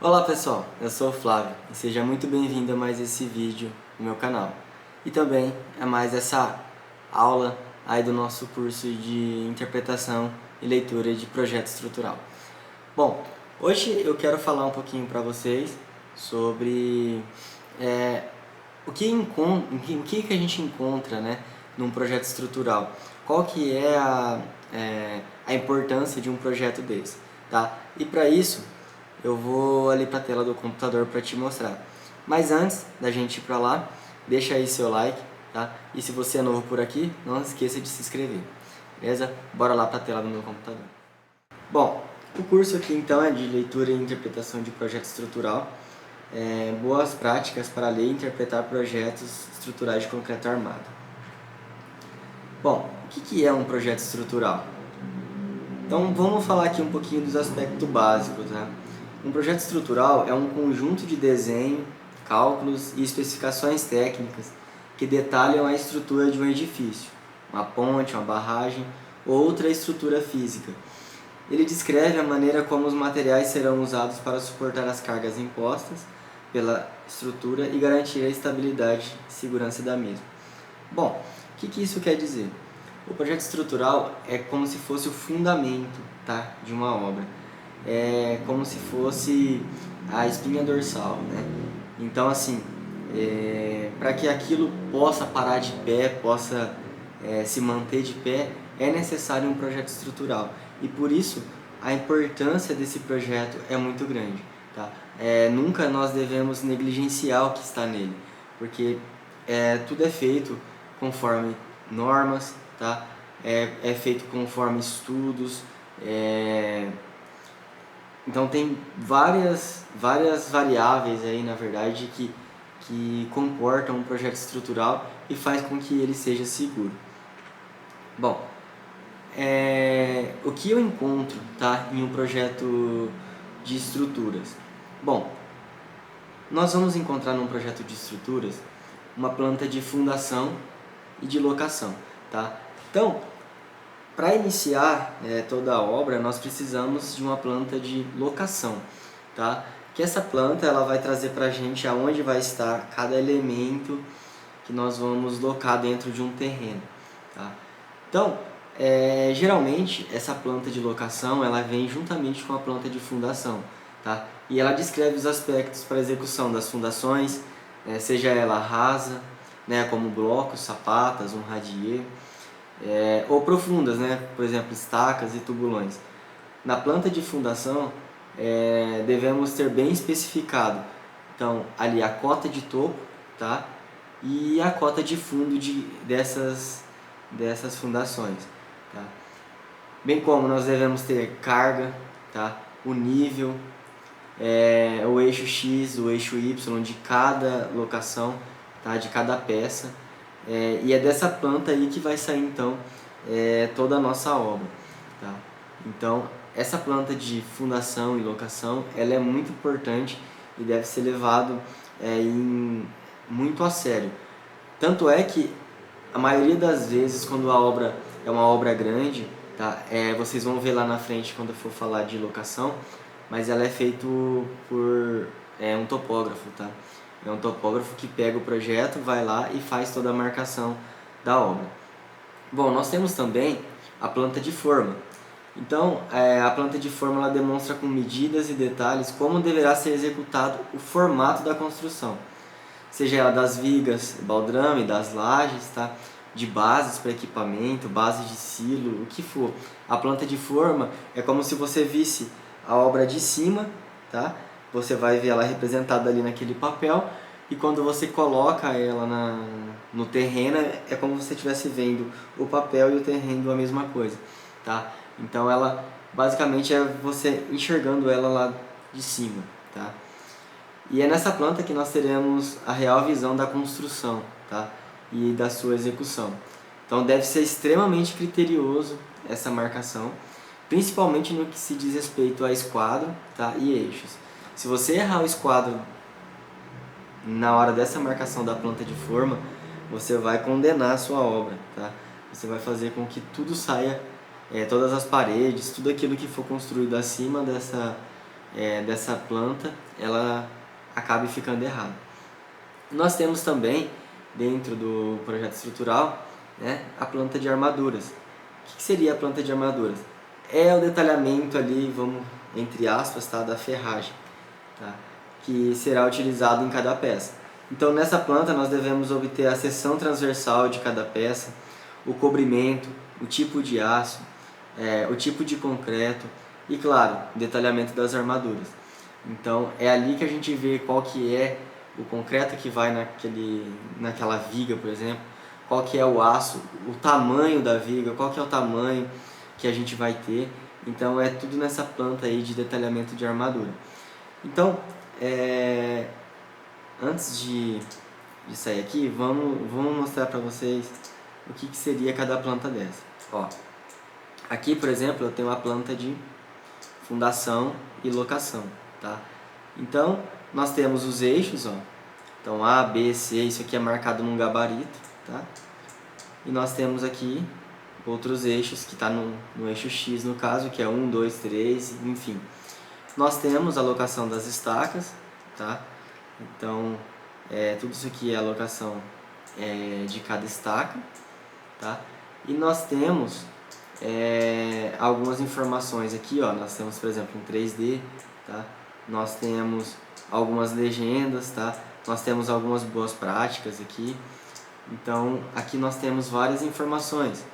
Olá pessoal, eu sou o Flávio e seja muito bem-vindo a mais esse vídeo no meu canal e também a mais essa aula aí do nosso curso de interpretação e leitura de projeto estrutural. Bom, hoje eu quero falar um pouquinho para vocês sobre o que a gente encontra, né, num projeto estrutural, qual que é a importância de um projeto desse, tá? E para isso eu vou ali para a tela do computador para te mostrar. Mas antes da gente ir para lá, deixa aí seu like, tá? E se você é novo por aqui, não esqueça de se inscrever, beleza? Bora lá para a tela do meu computador. Bom, o curso aqui então é de leitura e interpretação de projeto estrutural. Boas práticas para ler e interpretar projetos estruturais de concreto armado. Bom, o que é um projeto estrutural? Então vamos falar aqui um pouquinho dos aspectos básicos, né? Um projeto estrutural é um conjunto de desenho, cálculos e especificações técnicas que detalham a estrutura de um edifício, uma ponte, uma barragem ou outra estrutura física. Ele descreve a maneira como os materiais serão usados para suportar as cargas impostas pela estrutura e garantir a estabilidade e segurança da mesma. Bom, o que isso quer dizer? O projeto estrutural é como se fosse o fundamento, tá, de uma obra. É como se fosse a espinha dorsal, né? Então, assim, para que aquilo possa parar de pé, possa se manter de pé, é necessário um projeto estrutural. E por isso, a importância desse projeto é muito grande, tá? Nunca nós devemos negligenciar o que está nele, porque tudo é feito conforme normas, tá? É feito conforme estudos, então tem várias variáveis aí, na verdade, que comportam um projeto estrutural e faz com que ele seja seguro. Bom, o que eu encontro, tá, em um projeto de estruturas? Bom, nós vamos encontrar num projeto de estruturas uma planta de fundação e de locação, tá? Então, para iniciar toda a obra, nós precisamos de uma planta de locação, tá? Que essa planta ela vai trazer para a gente aonde vai estar cada elemento que nós vamos locar dentro de um terreno, tá? Então, geralmente essa planta de locação ela vem juntamente com a planta de fundação, tá? E ela descreve os aspectos para a execução das fundações, seja ela rasa, né, como blocos, sapatas, um radier, ou profundas, né? Por exemplo, estacas e tubulões. Na planta de fundação, devemos ter bem especificado, então, ali a cota de topo, tá? E a cota de fundo dessas fundações, tá? Bem como nós devemos ter carga, tá? O nível, o eixo X, o eixo Y de cada locação, tá? De cada peça. E é dessa planta aí que vai sair então toda a nossa obra, tá? Então essa planta de fundação e locação ela é muito importante e deve ser levado muito a sério. Tanto é que a maioria das vezes quando a obra é uma obra grande, tá? Vocês vão ver lá na frente quando eu for falar de locação, mas ela é feita por um topógrafo, tá? É um topógrafo que pega o projeto, vai lá e faz toda a marcação da obra. Bom, nós temos também a planta de forma. Então, a planta de forma ela demonstra com medidas e detalhes como deverá ser executado o formato da construção. Seja ela das vigas, baldrame, das lajes, tá? De bases para equipamento, base de silo, o que for. A planta de forma é como se você visse a obra de cima, tá? Você vai ver ela representada ali naquele papel e quando você coloca ela no terreno é como se você estivesse vendo o papel e o terreno a mesma coisa, tá? Então ela basicamente é você enxergando ela lá de cima, tá? E é nessa planta que nós teremos a real visão da construção, tá? E da sua execução. Então deve ser extremamente criterioso essa marcação, principalmente no que se diz respeito a esquadro, tá? E eixos. Se você errar o esquadro na hora dessa marcação da planta de forma, você vai condenar a sua obra, tá? Você vai fazer com que tudo saia, todas as paredes, tudo aquilo que for construído acima dessa planta ela acabe ficando errada. Nós temos também, dentro do projeto estrutural, né, a planta de armaduras. O que seria a planta de armaduras? É o detalhamento ali, vamos, entre aspas, tá, da ferragem, tá, que será utilizado em cada peça. Então nessa planta nós devemos obter a seção transversal de cada peça, o cobrimento, o tipo de aço, o tipo de concreto e, claro, o detalhamento das armaduras. Então é ali que a gente vê qual que é o concreto que vai naquela viga, por exemplo, qual que é o aço, o tamanho da viga, qual que é o tamanho que a gente vai ter. Então é tudo nessa planta aí de detalhamento de armadura. Então, antes de sair aqui, vamos mostrar para vocês o que seria cada planta dessa. Ó, aqui, por exemplo, eu tenho uma planta de fundação e locação, tá? Então, nós temos os eixos, ó. Então, A, B, C, isso aqui é marcado num gabarito, tá? E nós temos aqui outros eixos, que está no eixo X, no caso, que é 1, 2, 3, enfim. Nós temos a locação das estacas, tá? Então, tudo isso aqui é a locação de cada estaca, tá? E nós temos algumas informações aqui, ó. Nós temos, por exemplo, em 3D, tá? Nós temos algumas legendas, tá? Nós temos algumas boas práticas aqui. Então, aqui nós temos várias informações.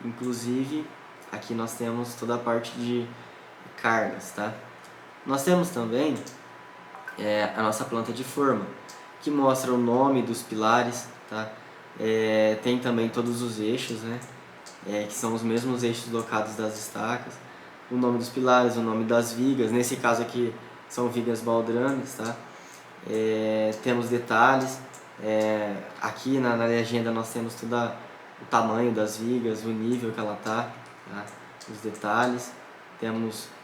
Inclusive, aqui nós temos toda a parte de cargas, tá? Nós temos também a nossa planta de forma, que mostra o nome dos pilares, tá? Tem também todos os eixos, né? Que são os mesmos eixos locados das estacas, o nome dos pilares, o nome das vigas, nesse caso aqui são vigas baldrames, tá? Temos detalhes, aqui na legenda nós temos todo o tamanho das vigas, o nível que ela tá? Os detalhes,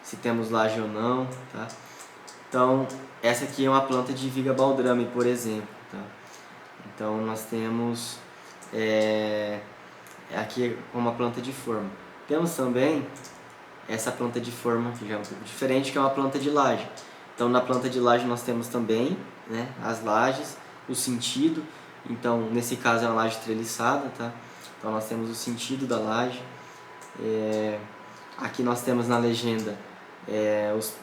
se temos laje ou não, tá? Então, essa aqui é uma planta de viga baldrame, por exemplo, tá? Então, nós temos aqui uma planta de forma. Temos também essa planta de forma, que já é um pouco diferente, que é uma planta de laje. Então, na planta de laje nós temos também, né, as lajes, o sentido. Então, nesse caso é uma laje treliçada, tá? Então, nós temos o sentido da laje. Aqui nós temos na legenda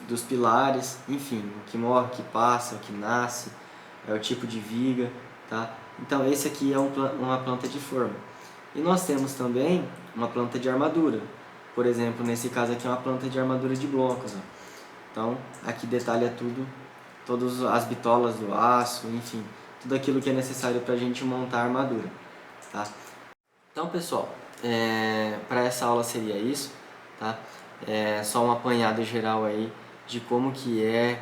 dos pilares, enfim, o que morre, o que passa, o que nasce, o tipo de viga, tá? Então esse aqui é uma planta de forma. E nós temos também uma planta de armadura. Por exemplo, nesse caso aqui é uma planta de armadura de blocos, ó. Então aqui detalha tudo, todas as bitolas do aço, enfim, tudo aquilo que é necessário para a gente montar a armadura, tá? Então, pessoal, para essa aula seria isso, tá? Só um apanhado geral aí de como que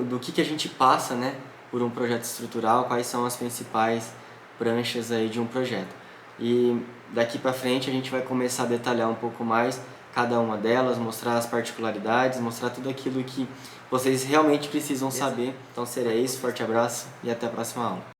do que a gente passa, né, por um projeto estrutural, quais são as principais pranchas aí de um projeto. E daqui para frente a gente vai começar a detalhar um pouco mais cada uma delas, mostrar as particularidades, mostrar tudo aquilo que vocês realmente precisam saber. Então seria isso, forte abraço e até a próxima aula.